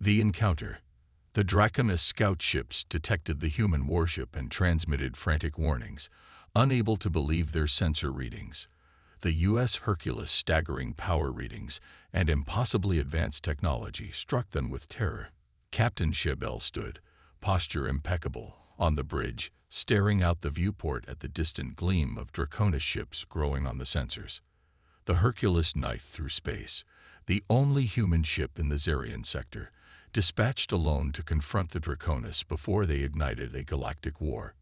The encounter. The Draconis scout ships detected the human warship and transmitted frantic warnings, unable to believe their sensor readings. The U.S. Hercules' staggering power readings and impossibly advanced technology struck them with terror. Captain Shebel stood, posture impeccable, on the bridge, staring out the viewport at the distant gleam of Draconis ships growing on the sensors. The Hercules knifed through space, the only human ship in the Zarian sector, dispatched alone to confront the Draconis before they ignited a galactic war.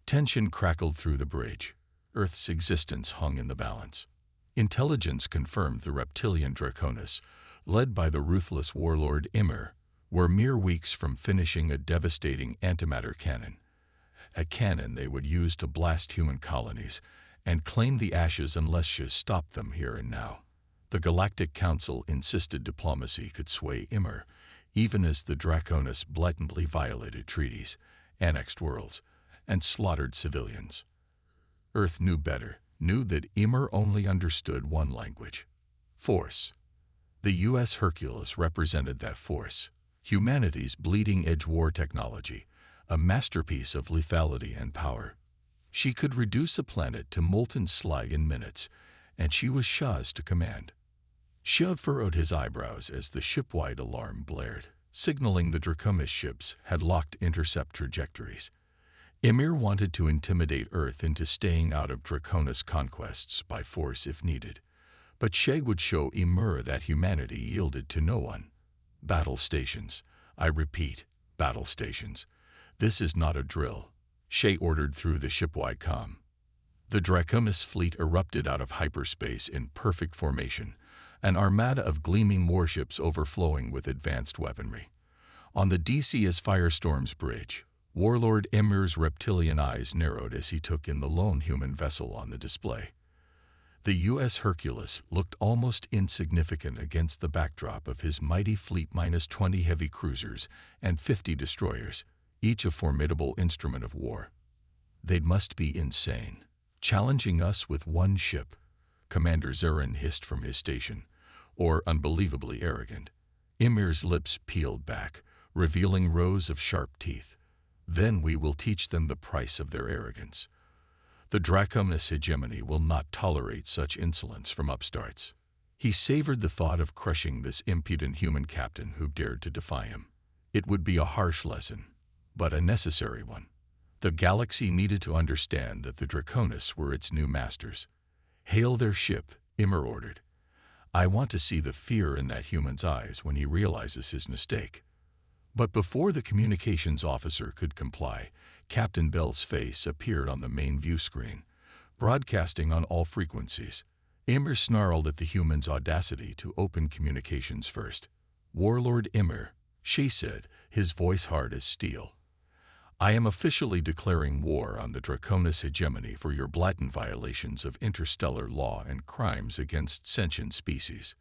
Tension crackled through the bridge. Earth's existence hung in the balance. Intelligence confirmed the reptilian Draconis, led by the ruthless warlord Ymir, were mere weeks from finishing a devastating antimatter cannon. A cannon they would use to blast human colonies and claim the ashes unless she stopped them here and now. The Galactic Council insisted diplomacy could sway Ymir, even as the Draconis blatantly violated treaties, annexed worlds, and slaughtered civilians. Earth knew better, knew that Ymir only understood one language: force. The U.S. Hercules represented that force, humanity's bleeding-edge war technology, a masterpiece of lethality and power. She could reduce a planet to molten slag in minutes, and she was Shah's to command. Shah furrowed his eyebrows as the ship-wide alarm blared, signaling the Draconis ships had locked intercept trajectories. Ymir wanted to intimidate Earth into staying out of Draconis conquests by force if needed, but Shea would show Ymir that humanity yielded to no one. Battle stations. I repeat, battle stations. This is not a drill, Shea ordered through the ship-wide comm. The Draconis fleet erupted out of hyperspace in perfect formation, an armada of gleaming warships overflowing with advanced weaponry. On the DC's Firestorm's bridge, Warlord Ymir's reptilian eyes narrowed as he took in the lone human vessel on the display. The U.S. Hercules looked almost insignificant against the backdrop of his mighty fleet -20 heavy cruisers and 50 destroyers, each a formidable instrument of war. They must be insane, challenging us with one ship, Commander Zarin hissed from his station, or unbelievably arrogant. Ymir's lips peeled back, revealing rows of sharp teeth. Then we will teach them the price of their arrogance. The Draconis hegemony will not tolerate such insolence from upstarts. He savored the thought of crushing this impudent human captain who dared to defy him. It would be a harsh lesson, but a necessary one. The galaxy needed to understand that the Draconis were its new masters. Hail their ship, Ymir ordered. I want to see the fear in that human's eyes when he realizes his mistake. But before the communications officer could comply, Captain Bell's face appeared on the main view screen, broadcasting on all frequencies. Ymir snarled at the human's audacity to open communications first. Warlord Ymir, she said, his voice hard as steel. I am officially declaring war on the Draconis hegemony for your blatant violations of interstellar law and crimes against sentient species.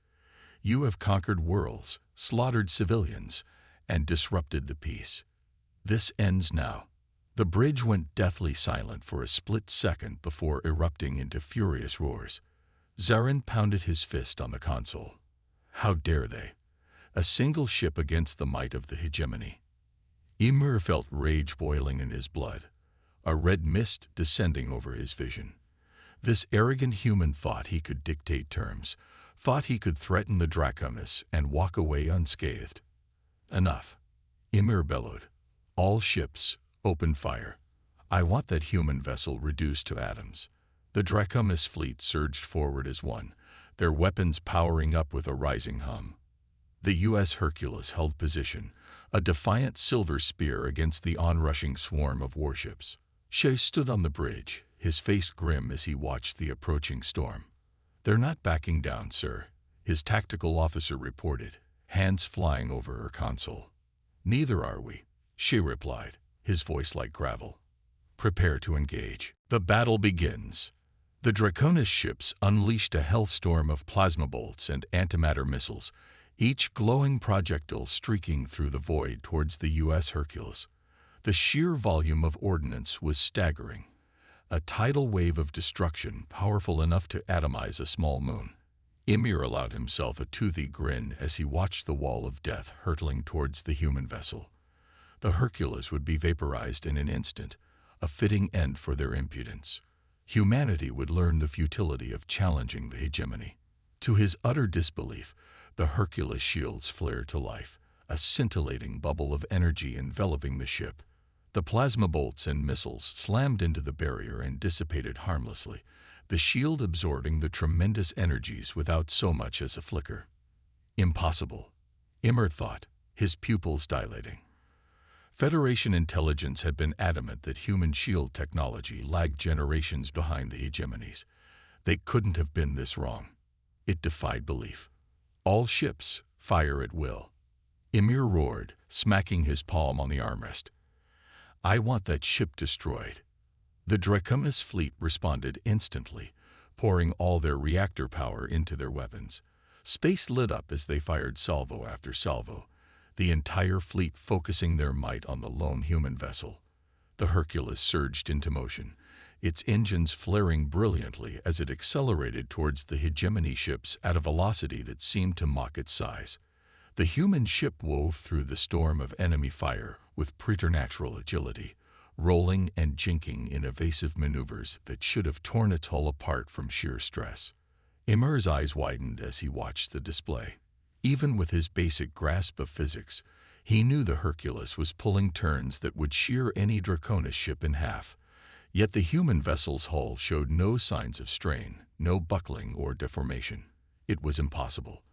You have conquered worlds, slaughtered civilians, and disrupted the peace. This ends now. The bridge went deathly silent for a split second before erupting into furious roars. Zarin pounded his fist on the console. How dare they? A single ship against the might of the hegemony. Ymir felt rage boiling in his blood, a red mist descending over his vision. This arrogant human thought he could dictate terms, thought he could threaten the Draconis and walk away unscathed. Enough, Ymir bellowed. All ships, open fire. I want that human vessel reduced to atoms. The Draconis fleet surged forward as one, their weapons powering up with a rising hum. The U.S. Hercules held position, a defiant silver spear against the onrushing swarm of warships. Shea stood on the bridge, his face grim as he watched the approaching storm. They're not backing down, sir, his tactical officer reported, hands flying over her console. Neither are we, Shea replied, his voice like gravel. Prepare to engage. The battle begins. The Draconis ships unleashed a hellstorm of plasma bolts and antimatter missiles, each glowing projectile streaking through the void towards the U.S. Hercules. The sheer volume of ordnance was staggering, a tidal wave of destruction powerful enough to atomize a small moon. Ymir allowed himself a toothy grin as he watched the wall of death hurtling towards the human vessel. The Hercules would be vaporized in an instant, a fitting end for their impudence. Humanity would learn the futility of challenging the hegemony. To his utter disbelief, the Hercules shields flared to life, a scintillating bubble of energy enveloping the ship. The plasma bolts and missiles slammed into the barrier and dissipated harmlessly, the shield absorbing the tremendous energies without so much as a flicker. Impossible, Ymir thought, his pupils dilating. Federation intelligence had been adamant that human shield technology lagged generations behind the hegemonies. They couldn't have been this wrong. It defied belief. All ships, fire at will. Ymir roared, smacking his palm on the armrest. I want that ship destroyed. The Draconis fleet responded instantly, pouring all their reactor power into their weapons. Space lit up as they fired salvo after salvo, the entire fleet focusing their might on the lone human vessel. The Hercules surged into motion, its engines flaring brilliantly as it accelerated towards the hegemony ships at a velocity that seemed to mock its size. The human ship wove through the storm of enemy fire with preternatural agility, rolling and jinking in evasive maneuvers that should have torn its hull apart from sheer stress. Ymir's eyes widened as he watched the display. Even with his basic grasp of physics, he knew the Hercules was pulling turns that would shear any Draconis ship in half. Yet the human vessel's hull showed no signs of strain, no buckling or deformation. It was impossible.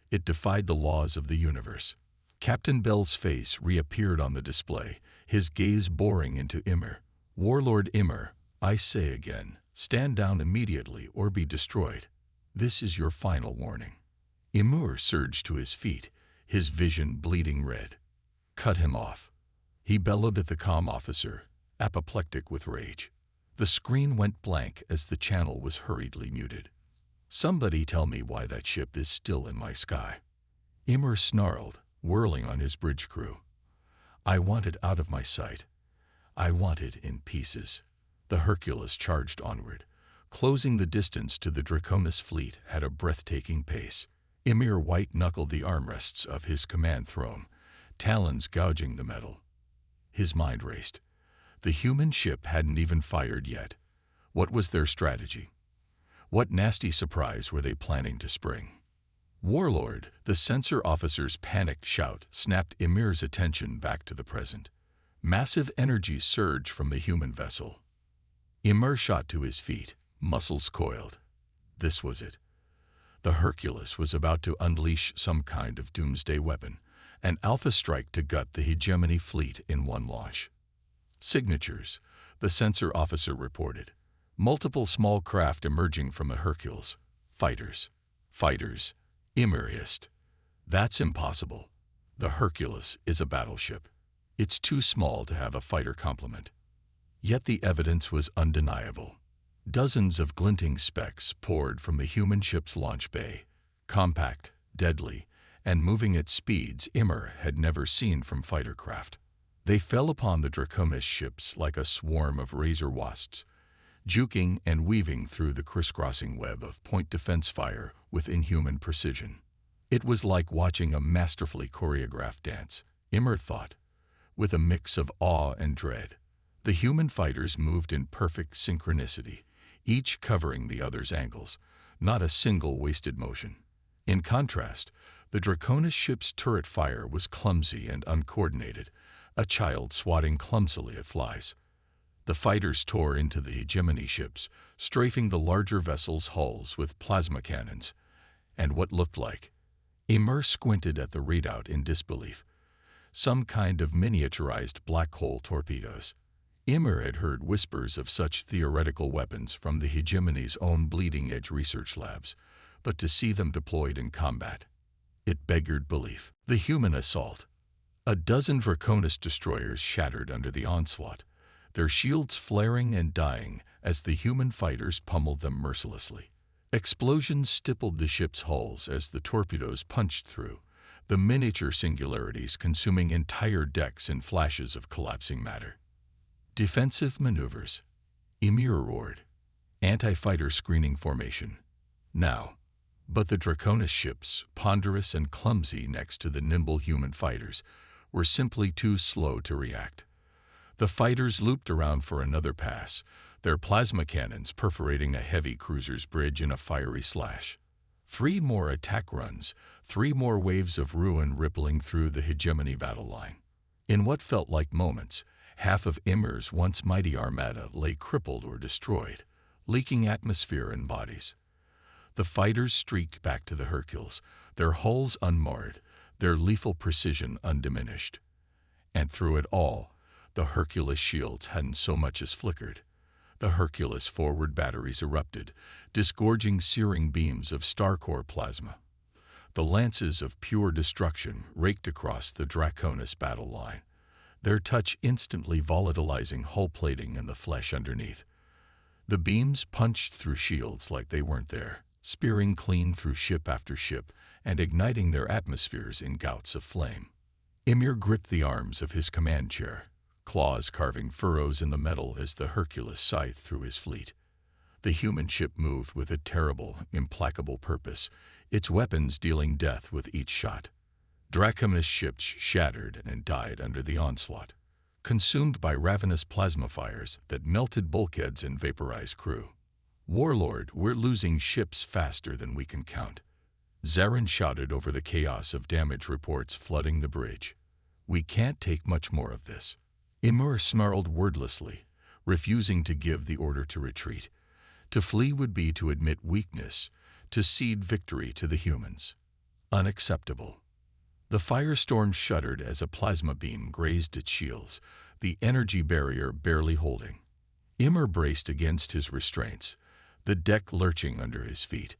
It defied the laws of the universe. Captain Bell's face reappeared on the display, his gaze boring into Ymir. Warlord Ymir, I say again, stand down immediately or be destroyed. This is your final warning. Ymir surged to his feet, his vision bleeding red. Cut him off. He bellowed at the comm officer, apoplectic with rage. The screen went blank as the channel was hurriedly muted. Somebody tell me why that ship is still in my sky. Ymir snarled, whirling on his bridge crew. I want it out of my sight. I want it in pieces. The Hercules charged onward, closing the distance to the Draconis fleet at a breathtaking pace. Ymir white-knuckled the armrests of his command throne, talons gouging the metal. His mind raced. The human ship hadn't even fired yet. What was their strategy? What nasty surprise were they planning to spring? Warlord, the sensor officer's panicked shout snapped Ymir's attention back to the present. Massive energy surged from the human vessel. Ymir shot to his feet, muscles coiled. This was it. The Hercules was about to unleash some kind of doomsday weapon, an alpha strike to gut the hegemony fleet in one launch. Signatures, the sensor officer reported. Multiple small craft emerging from the Hercules. Fighters. Fighters. Ymir hissed. That's impossible. The Hercules is a battleship. It's too small to have a fighter complement. Yet the evidence was undeniable. Dozens of glinting specks poured from the human ship's launch bay, compact, deadly, and moving at speeds Ymir had never seen from fighter craft. They fell upon the Draconis ships like a swarm of razor wasps, juking and weaving through the crisscrossing web of point defense fire with inhuman precision. It was like watching a masterfully choreographed dance, Ymir thought, with a mix of awe and dread. The human fighters moved in perfect synchronicity, each covering the other's angles, not a single wasted motion. In contrast, the Draconis ship's turret fire was clumsy and uncoordinated, a child swatting clumsily at flies. The fighters tore into the hegemony ships, strafing the larger vessels' hulls with plasma cannons. And what looked like? Ymir squinted at the readout in disbelief. Some kind of miniaturized black hole torpedoes. Ymir had heard whispers of such theoretical weapons from the hegemony's own bleeding-edge research labs, but to see them deployed in combat, it beggared belief. The human assault. A dozen Draconis destroyers shattered under the onslaught, their shields flaring and dying as the human fighters pummeled them mercilessly. Explosions stippled the ship's hulls as the torpedoes punched through, the miniature singularities consuming entire decks in flashes of collapsing matter. Defensive maneuvers. Ymir roared. Anti-fighter screening formation. Now. But the Draconis ships, ponderous and clumsy next to the nimble human fighters, were simply too slow to react. The fighters looped around for another pass, their plasma cannons perforating a heavy cruiser's bridge in a fiery slash. 3 more attack runs, 3 more waves of ruin rippling through the hegemony battle line. In what felt like moments, half of Ymir's once mighty armada lay crippled or destroyed, leaking atmosphere and bodies. The fighters streaked back to the Hercules, their hulls unmarred, their lethal precision undiminished. And through it all, the Hercules shields hadn't so much as flickered. The Hercules forward batteries erupted, disgorging searing beams of star-core plasma. The lances of pure destruction raked across the Draconis battle line, their touch instantly volatilizing hull plating and the flesh underneath. The beams punched through shields like they weren't there, spearing clean through ship after ship and igniting their atmospheres in gouts of flame. Ymir gripped the arms of his command chair, claws carving furrows in the metal as the Hercules scythed through his fleet. The human ship moved with a terrible, implacable purpose, its weapons dealing death with each shot. Draconis ships shattered and died under the onslaught, consumed by ravenous plasma fires that melted bulkheads and vaporized crew. "Warlord, we're losing ships faster than we can count," Zarin shouted over the chaos of damage reports flooding the bridge. "We can't take much more of this." Ymir snarled wordlessly, refusing to give the order to retreat. To flee would be to admit weakness, to cede victory to the humans. Unacceptable. The firestorm shuddered as a plasma beam grazed its shields, the energy barrier barely holding. Ymir braced against his restraints, the deck lurching under his feet.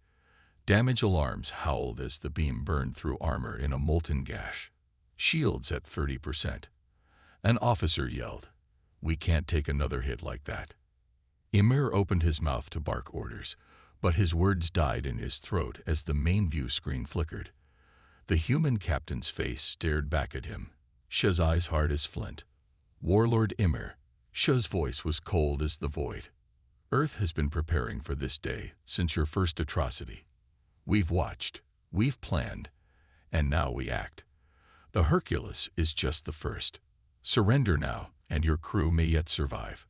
Damage alarms howled as the beam burned through armor in a molten gash. Shields at 30%. An officer yelled, "We can't take another hit like that." Ymir opened his mouth to bark orders, but his words died in his throat as the main view screen flickered. The human captain's face stared back at him, Shah's eyes hard as flint. "Warlord Ymir." Shah's voice was cold as the void. "Earth has been preparing for this day since your first atrocity. We've watched, we've planned, and now we act. The Hercules is just the first. Surrender now, and your crew may yet survive."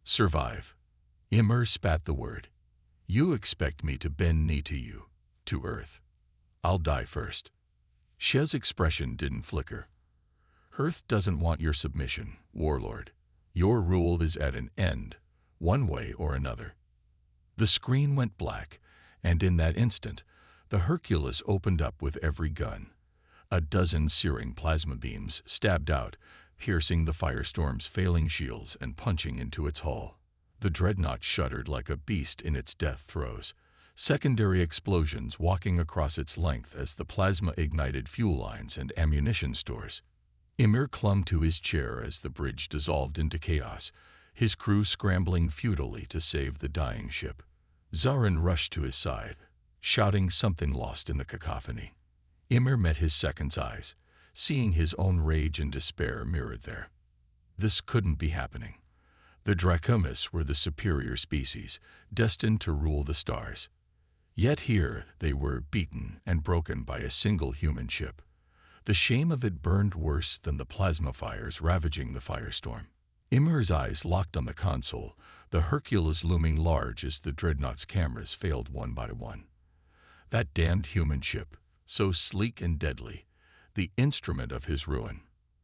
"Survive." Ymir spat the word. "You expect me to bend knee to you, to Earth. I'll die first." Shah's expression didn't flicker. "Earth doesn't want your submission, Warlord. Your rule is at an end, one way or another." The screen went black, and in that instant, the Hercules opened up with every gun. A dozen searing plasma beams stabbed out, piercing the firestorm's failing shields and punching into its hull. The dreadnought shuddered like a beast in its death throes, secondary explosions walking across its length as the plasma ignited fuel lines and ammunition stores. Ymir clung to his chair as the bridge dissolved into chaos, his crew scrambling futilely to save the dying ship. Zarin rushed to his side, shouting something lost in the cacophony. Ymir met his second's eyes, seeing his own rage and despair mirrored there. This couldn't be happening. The Draconis were the superior species, destined to rule the stars. Yet here they were beaten and broken by a single human ship. The shame of it burned worse than the plasma fires ravaging the firestorm. Ymir's eyes locked on the console, the Hercules looming large as the dreadnought's cameras failed one by one. That damned human ship, so sleek and deadly, the instrument of his ruin.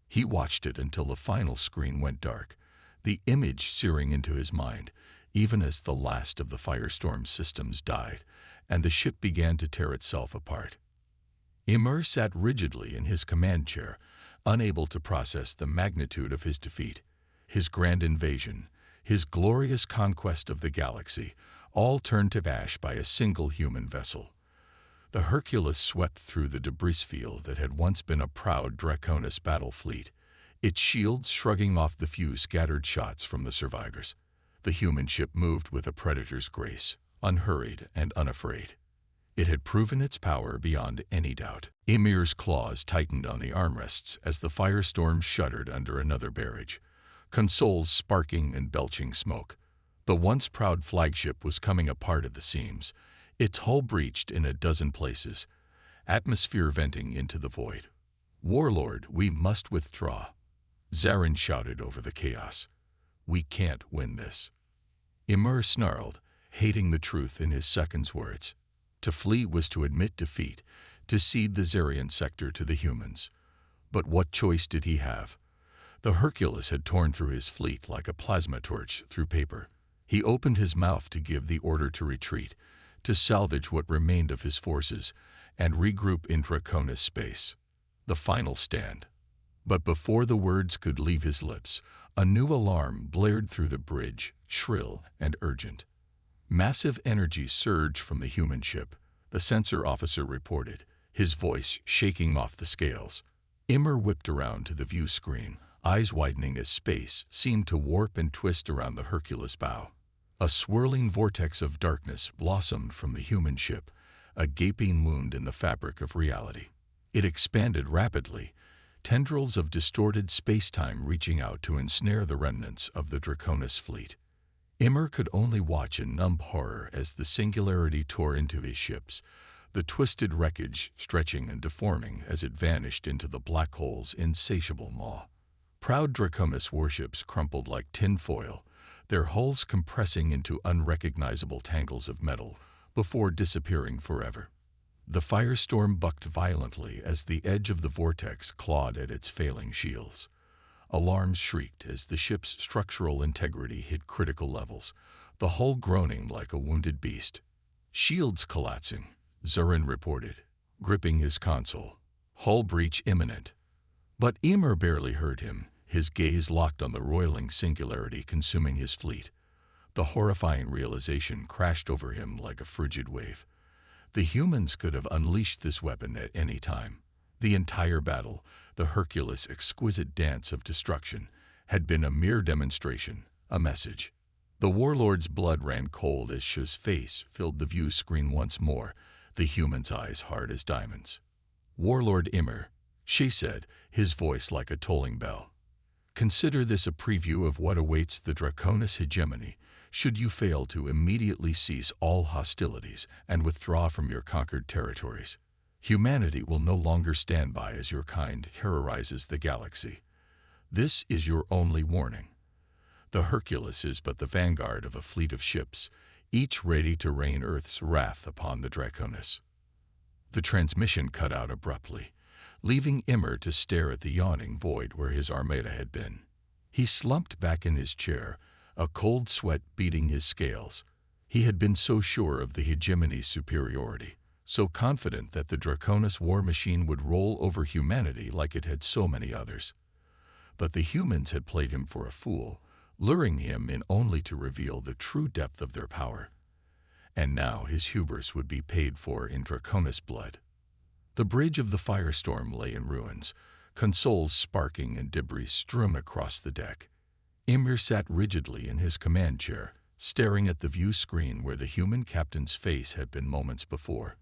He watched it until the final screen went dark, the image searing into his mind, even as the last of the firestorm systems died, and the ship began to tear itself apart. Ymir sat rigidly in his command chair, unable to process the magnitude of his defeat, his grand invasion, his glorious conquest of the galaxy, all turned to ash by a single human vessel. The Hercules swept through the debris field that had once been a proud Draconis battle fleet, its shields shrugging off the few scattered shots from the survivors. The human ship moved with a predator's grace, unhurried and unafraid. It had proven its power beyond any doubt. Ymir's claws tightened on the armrests as the firestorm shuddered under another barrage, consoles sparking and belching smoke. The once proud flagship was coming apart at the seams, Its hull breached in a dozen places, atmosphere venting into the void. "Warlord, we must withdraw," Zarin shouted over the chaos. "We can't win this." Ymir snarled, hating the truth in his second's words. To flee was to admit defeat, to cede the Zarian sector to the humans. But what choice did he have? The Hercules had torn through his fleet like a plasma torch through paper. He opened his mouth to give the order to retreat, to salvage what remained of his forces, and regroup in Draconis space. The final stand. But before the words could leave his lips, a new alarm blared through the bridge, shrill and urgent. Massive energy surged from the human ship, the sensor officer reported, his voice shaking off the scales. Ymir whipped around to the view screen, eyes widening as space seemed to warp and twist around the Hercules bow. A swirling vortex of darkness blossomed from the human ship, a gaping wound in the fabric of reality. It expanded rapidly, tendrils of distorted space-time reaching out to ensnare the remnants of the Draconis fleet. Ymir could only watch in numb horror as the singularity tore into his ships, the twisted wreckage stretching and deforming as it vanished into the black hole's insatiable maw. Proud Draconis warships crumpled like tin foil, their hulls compressing into unrecognizable tangles of metal before disappearing forever. The firestorm bucked violently as the edge of the vortex clawed at its failing shields. Alarms shrieked as the ship's structural integrity hit critical levels, the hull groaning like a wounded beast. "Shields collapsing," Zarin reported, gripping his console. "Hull breach imminent." But Ymir barely heard him, his gaze locked on the roiling singularity consuming his fleet. The horrifying realization crashed over him like a frigid wave. The humans could have unleashed this weapon at any time. The entire battle, the Hercules' exquisite dance of destruction, had been a mere demonstration, a message. The warlord's blood ran cold as Sh's face filled the view screen once more, the human's eyes hard as diamonds. "Warlord Ymir," she said, his voice like a tolling bell. "Consider this a preview of what awaits the Draconis hegemony, should you fail to immediately cease all hostilities and withdraw from your conquered territories. Humanity will no longer stand by as your kind terrorizes the galaxy. This is your only warning. The Hercules is but the vanguard of a fleet of ships, each ready to rain Earth's wrath upon the Draconis." The transmission cut out abruptly, leaving Ymir to stare at the yawning void where his armada had been. He slumped back in his chair, a cold sweat beating his scales. He had been so sure of the hegemony's superiority, so confident that the Draconis war machine would roll over humanity like it had so many others. But the humans had played him for a fool, luring him in only to reveal the true depth of their power. And now his hubris would be paid for in Draconis blood. The bridge of the firestorm lay in ruins, consoles sparking and debris strewn across the deck. Ymir sat rigidly in his command chair, staring at the view screen where the human captain's face had been moments before.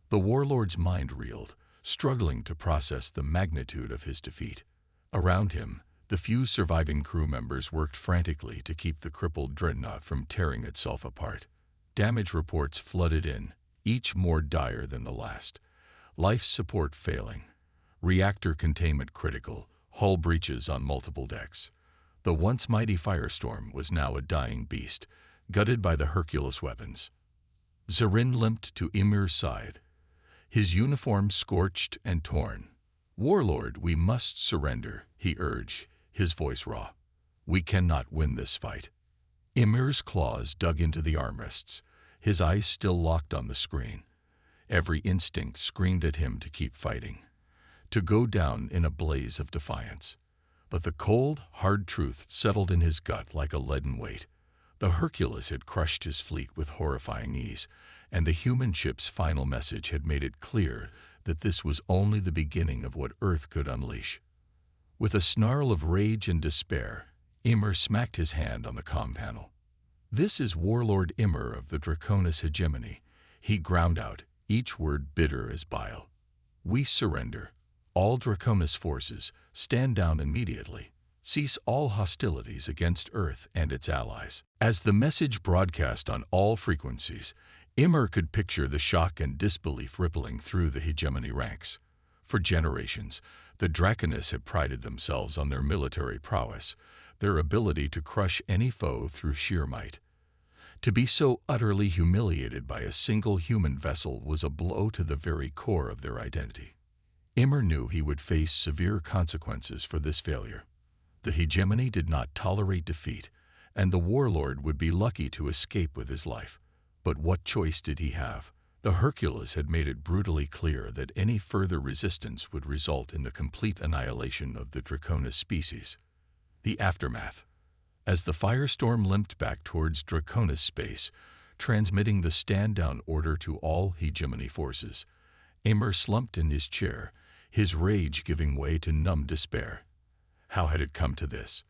The warlord's mind reeled, struggling to process the magnitude of his defeat. Around him, the few surviving crew members worked frantically to keep the crippled dreadnought from tearing itself apart. Damage reports flooded in, each more dire than the last. Life support failing, reactor containment critical, hull breaches on multiple decks. The once mighty firestorm was now a dying beast, gutted by the Hercules weapons. Zarin limped to Ymir's side, his uniform scorched and torn. "Warlord, we must surrender," he urged, his voice raw. "We cannot win this fight." Ymir's claws dug into the armrests, his eyes still locked on the screen. Every instinct screamed at him to keep fighting, to go down in a blaze of defiance. But the cold, hard truth settled in his gut like a leaden weight. The Hercules had crushed his fleet with horrifying ease, and the human ship's final message had made it clear that this was only the beginning of what Earth could unleash. With a snarl of rage and despair, Ymir smacked his hand on the comm panel. "This is Warlord Ymir of the Draconis hegemony," he ground out, each word bitter as bile. "We surrender. All Draconis forces, stand down immediately. Cease all hostilities against Earth and its allies." As the message broadcast on all frequencies, Immer could picture the shock and disbelief rippling through the hegemony ranks. For generations, the Draconis had prided themselves on their military prowess, their ability to crush any foe through sheer might. To be so utterly humiliated by a single human vessel was a blow to the very core of their identity. Immer knew he would face severe consequences for this failure. The hegemony did not tolerate defeat, and the warlord would be lucky to escape with his life. But what choice did he have? The Hercules had made it brutally clear that any further resistance would result in the complete annihilation of the Draconis species. The aftermath. As the firestorm limped back towards Draconis space, transmitting the stand-down order to all hegemony forces, Immer slumped in his chair, his rage giving way to numb despair. How had it come to this?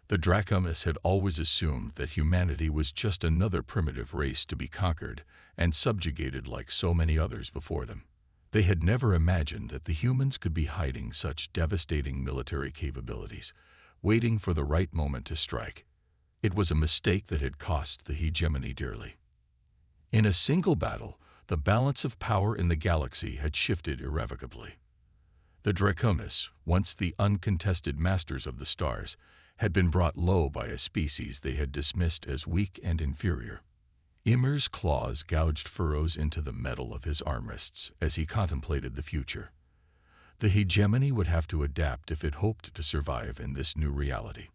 The Draconis had always assumed that humanity was just another primitive race to be conquered and subjugated like so many others before them. They had never imagined that the humans could be hiding such devastating military capabilities, waiting for the right moment to strike. It was a mistake that had cost the hegemony dearly. In a single battle, the balance of power in the galaxy had shifted irrevocably. The Draconis, once the uncontested masters of the stars, had been brought low by a species they had dismissed as weak and inferior. Immer's claws gouged furrows into the metal of his armrests as he contemplated the future. The hegemony would have to adapt if it hoped to survive in this new reality.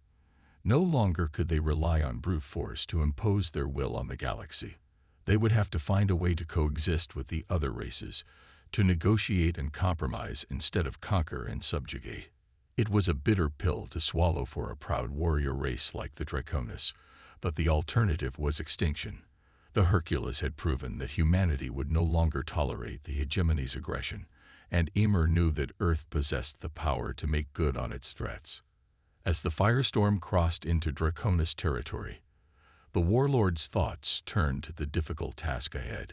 No longer could they rely on brute force to impose their will on the galaxy. They would have to find a way to coexist with the other races, to negotiate and compromise instead of conquer and subjugate. It was a bitter pill to swallow for a proud warrior race like the Draconis, but the alternative was extinction. The Hercules had proven that humanity would no longer tolerate the hegemony's aggression, and Immer knew that Earth possessed the power to make good on its threats. As the firestorm crossed into Draconis territory, the warlord's thoughts turned to the difficult task ahead.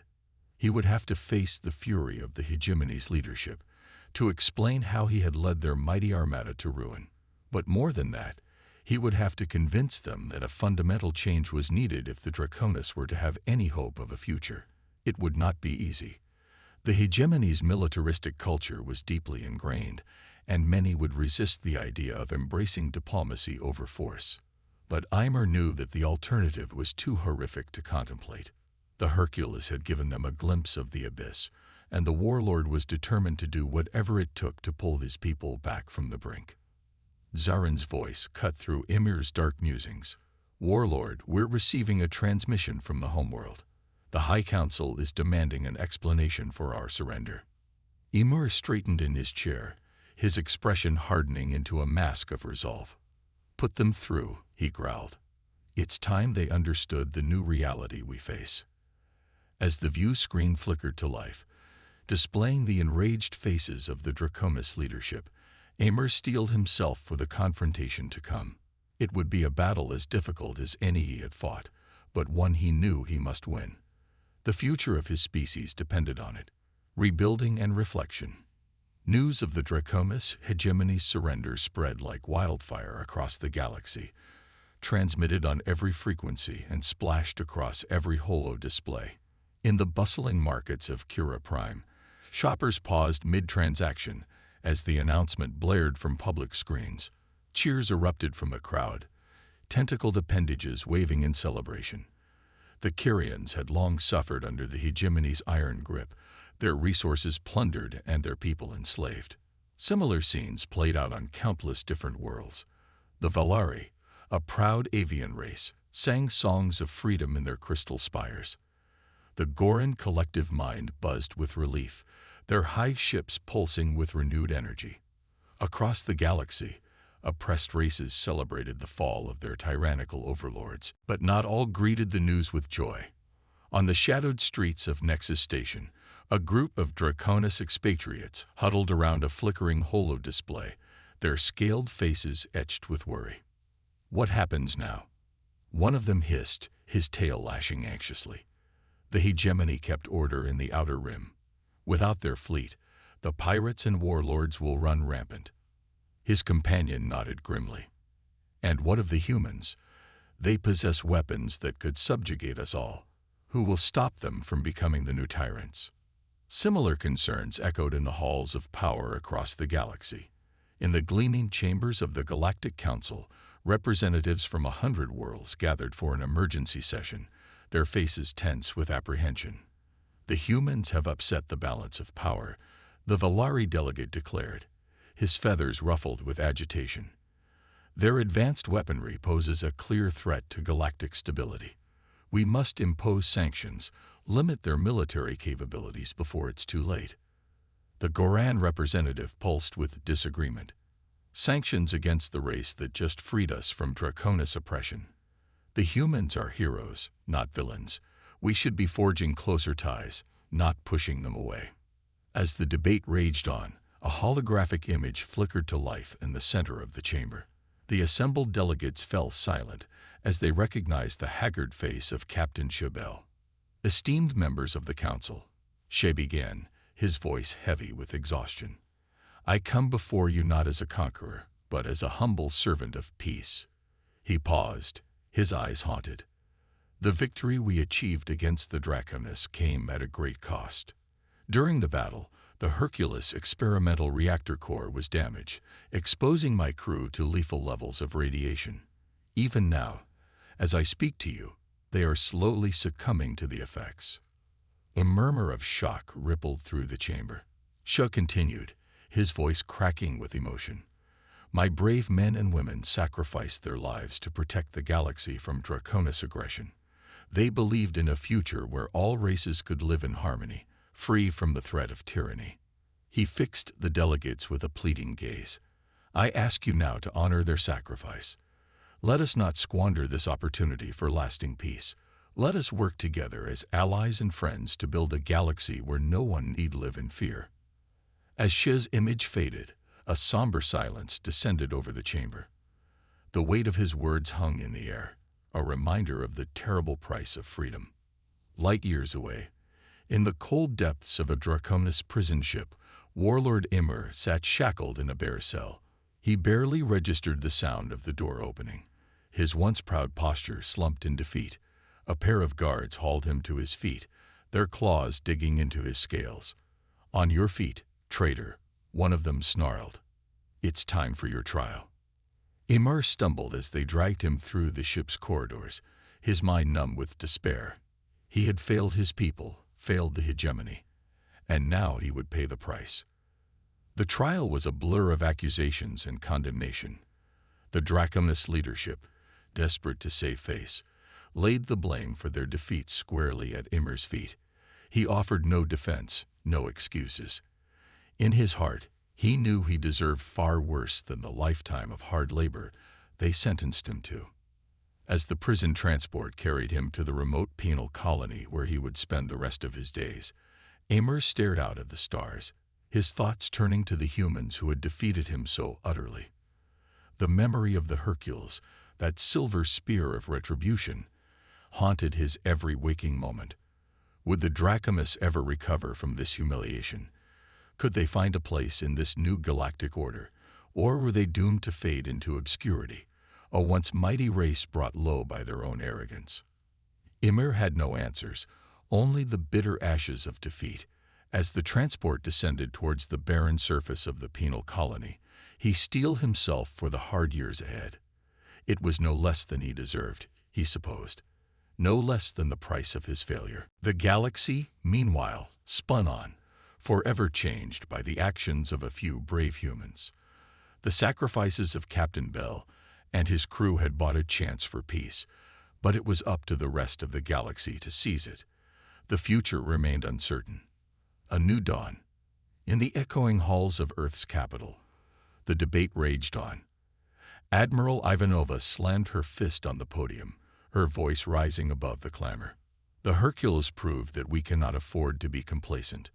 He would have to face the fury of the hegemony's leadership, to explain how he had led their mighty armada to ruin. But more than that, he would have to convince them that a fundamental change was needed if the Draconis were to have any hope of a future. It would not be easy. The hegemony's militaristic culture was deeply ingrained, and many would resist the idea of embracing diplomacy over force. But Immer knew that the alternative was too horrific to contemplate. The Hercules had given them a glimpse of the abyss, and the warlord was determined to do whatever it took to pull his people back from the brink. Zarin's voice cut through Imir's dark musings. "Warlord, we're receiving a transmission from the homeworld. The High Council is demanding an explanation for our surrender." Ymir straightened in his chair, his expression hardening into a mask of resolve. "Put them through," he growled. "It's time they understood the new reality we face." As the view screen flickered to life, displaying the enraged faces of the Draconis leadership, Ymir steeled himself for the confrontation to come. It would be a battle as difficult as any he had fought, but one he knew he must win. The future of his species depended on it. Rebuilding and reflection. News of the Draconis hegemony's surrender spread like wildfire across the galaxy, transmitted on every frequency and splashed across every holo display. In the bustling markets of Kira Prime, shoppers paused mid-transaction as the announcement blared from public screens. Cheers erupted from the crowd, tentacled appendages waving in celebration. The Kyrians had long suffered under the hegemony's iron grip, their resources plundered and their people enslaved. Similar scenes played out on countless different worlds. The Valari, a proud avian race, sang songs of freedom in their crystal spires. The Goran collective mind buzzed with relief, their high ships pulsing with renewed energy. Across the galaxy, oppressed races celebrated the fall of their tyrannical overlords, but not all greeted the news with joy. On the shadowed streets of Nexus Station, a group of Draconis expatriates huddled around a flickering holo display, their scaled faces etched with worry. "What happens now?" One of them hissed, his tail lashing anxiously. The hegemony kept order in the outer rim. Without their fleet, the pirates and warlords will run rampant. His companion nodded grimly. "And what of the humans? They possess weapons that could subjugate us all. Who will stop them from becoming the new tyrants? Similar concerns echoed in the halls of power across the galaxy. In the gleaming chambers of the Galactic Council, representatives from 100 worlds gathered for an emergency session, their faces tense with apprehension. The humans have upset the balance of power, the Valari delegate declared, his feathers ruffled with agitation. Their advanced weaponry poses a clear threat to galactic stability. We must impose sanctions, limit their military capabilities before it's too late. The Goran representative pulsed with disagreement. Sanctions against the race that just freed us from Draconis oppression. The humans are heroes, not villains. We should be forging closer ties, not pushing them away. As the debate raged on, a holographic image flickered to life in the center of the chamber. The assembled delegates fell silent as they recognized the haggard face of Captain Chabel. Esteemed members of the council, Shea began, his voice heavy with exhaustion. I come before you not as a conqueror, but as a humble servant of peace. He paused, his eyes haunted. The victory we achieved against the Draconis came at a great cost. During the battle, the Hercules experimental reactor core was damaged, exposing my crew to lethal levels of radiation. Even now, as I speak to you, they are slowly succumbing to the effects. A murmur of shock rippled through the chamber. Shea continued, his voice cracking with emotion. My brave men and women sacrificed their lives to protect the galaxy from Draconis aggression. They believed in a future where all races could live in harmony, free from the threat of tyranny. He fixed the delegates with a pleading gaze. I ask you now to honor their sacrifice. Let us not squander this opportunity for lasting peace. Let us work together as allies and friends to build a galaxy where no one need live in fear. As Shea's image faded, a somber silence descended over the chamber. The weight of his words hung in the air, a reminder of the terrible price of freedom. Light years away, in the cold depths of a Draconis prison ship, Warlord Immer sat shackled in a bare cell. He barely registered the sound of the door opening. His once proud posture slumped in defeat. A pair of guards hauled him to his feet, their claws digging into his scales. On your feet, traitor, one of them snarled. It's time for your trial. Immer stumbled as they dragged him through the ship's corridors, his mind numb with despair. He had failed his people, failed the hegemony, and now he would pay the price. The trial was a blur of accusations and condemnation. The Draconis leadership, desperate to save face, laid the blame for their defeat squarely at Immer's feet. He offered no defense, no excuses. In his heart, he knew he deserved far worse than the lifetime of hard labor they sentenced him to. As the prison transport carried him to the remote penal colony where he would spend the rest of his days, Immer stared out at the stars, his thoughts turning to the humans who had defeated him so utterly. The memory of the Hercules, that silver spear of retribution, haunted his every waking moment. Would the Draconis ever recover from this humiliation? Could they find a place in this new galactic order, or were they doomed to fade into obscurity, a once mighty race brought low by their own arrogance? Immer had no answers, only the bitter ashes of defeat. As the transport descended towards the barren surface of the penal colony, he steeled himself for the hard years ahead. It was no less than he deserved, he supposed, no less than the price of his failure. The galaxy, meanwhile, spun on, forever changed by the actions of a few brave humans. The sacrifices of Captain Bell and his crew had bought a chance for peace, but it was up to the rest of the galaxy to seize it. The future remained uncertain. A new dawn. In the echoing halls of Earth's capital, the debate raged on. Admiral Ivanova slammed her fist on the podium, her voice rising above the clamor. The Hercules proved that we cannot afford to be complacent.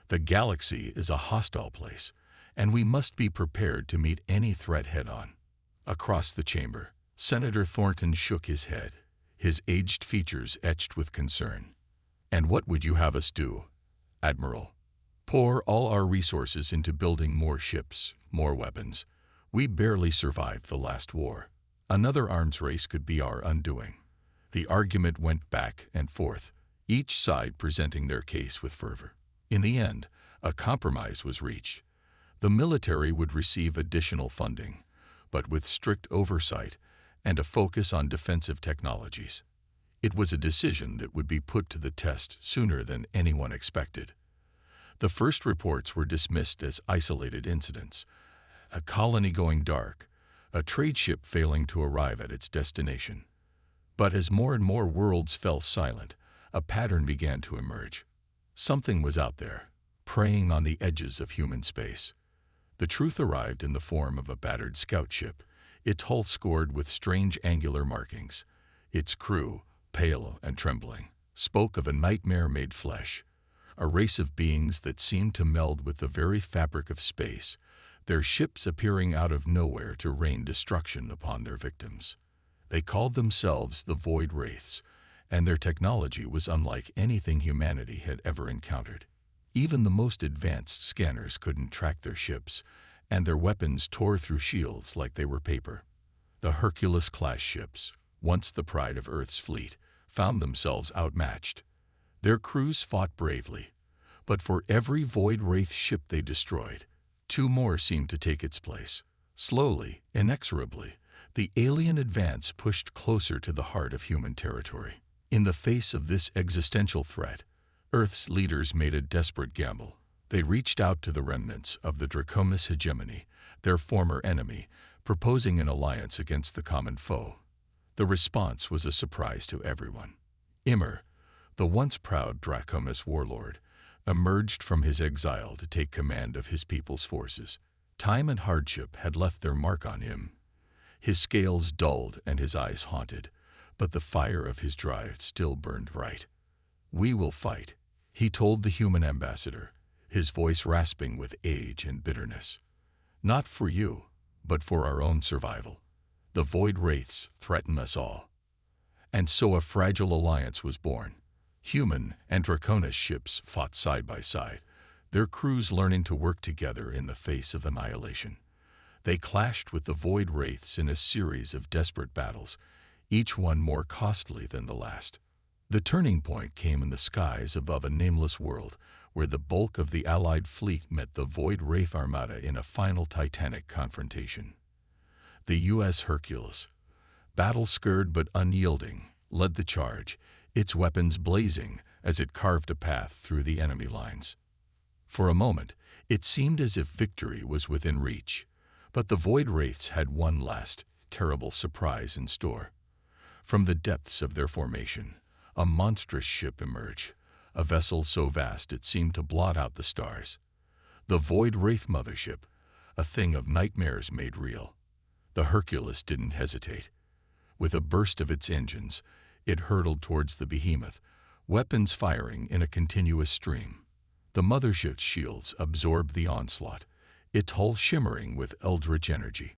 The galaxy is a hostile place, and we must be prepared to meet any threat head-on. Across the chamber, Senator Thornton shook his head, his aged features etched with concern. And what would you have us do, Admiral? Pour all our resources into building more ships, more weapons. We barely survived the last war. Another arms race could be our undoing. The argument went back and forth, each side presenting their case with fervor. In the end, a compromise was reached. The military would receive additional funding, but with strict oversight and a focus on defensive technologies. It was a decision that would be put to the test sooner than anyone expected. The first reports were dismissed as isolated incidents, a colony going dark, a trade ship failing to arrive at its destination. But as more and more worlds fell silent, a pattern began to emerge. Something was out there, preying on the edges of human space. The truth arrived in the form of a battered scout ship, its hull scored with strange angular markings. Its crew, pale and trembling, spoke of a nightmare made flesh, a race of beings that seemed to meld with the very fabric of space, their ships appearing out of nowhere to rain destruction upon their victims. They called themselves the Void Wraiths, and their technology was unlike anything humanity had ever encountered. Even the most advanced scanners couldn't track their ships, and their weapons tore through shields like they were paper. The Hercules-class ships, once the pride of Earth's fleet, found themselves outmatched. Their crews fought bravely, but for every Void Wraith ship they destroyed, two more seemed to take its place. Slowly, inexorably, the alien advance pushed closer to the heart of human territory. In the face of this existential threat, Earth's leaders made a desperate gamble. They reached out to the remnants of the Draconis hegemony, their former enemy, proposing an alliance against the common foe. The response was a surprise to everyone. Immer, the once proud Draconis warlord, emerged from his exile to take command of his people's forces. Time and hardship had left their mark on him. His scales dulled and his eyes haunted, but the fire of his drive still burned bright. "We will fight," he told the human ambassador, his voice rasping with age and bitterness. "Not for you, but for our own survival. The Void Wraiths threaten us all." And so a fragile alliance was born. Human and Draconis ships fought side by side, their crews learning to work together in the face of annihilation. They clashed with the Void Wraiths in a series of desperate battles, each one more costly than the last. The turning point came in the skies above a nameless world, where the bulk of the Allied fleet met the Void Wraith armada in a final titanic confrontation. The U.S. Hercules, battle-scarred but unyielding, led the charge, its weapons blazing as it carved a path through the enemy lines. For a moment, it seemed as if victory was within reach, but the Void Wraiths had one last, terrible surprise in store. From the depths of their formation, a monstrous ship emerged, a vessel so vast it seemed to blot out the stars. The Void Wraith mothership, a thing of nightmares made real. The Hercules didn't hesitate. With a burst of its engines, it hurtled towards the behemoth, weapons firing in a continuous stream. The mothership's shields absorbed the onslaught, its hull shimmering with eldritch energy.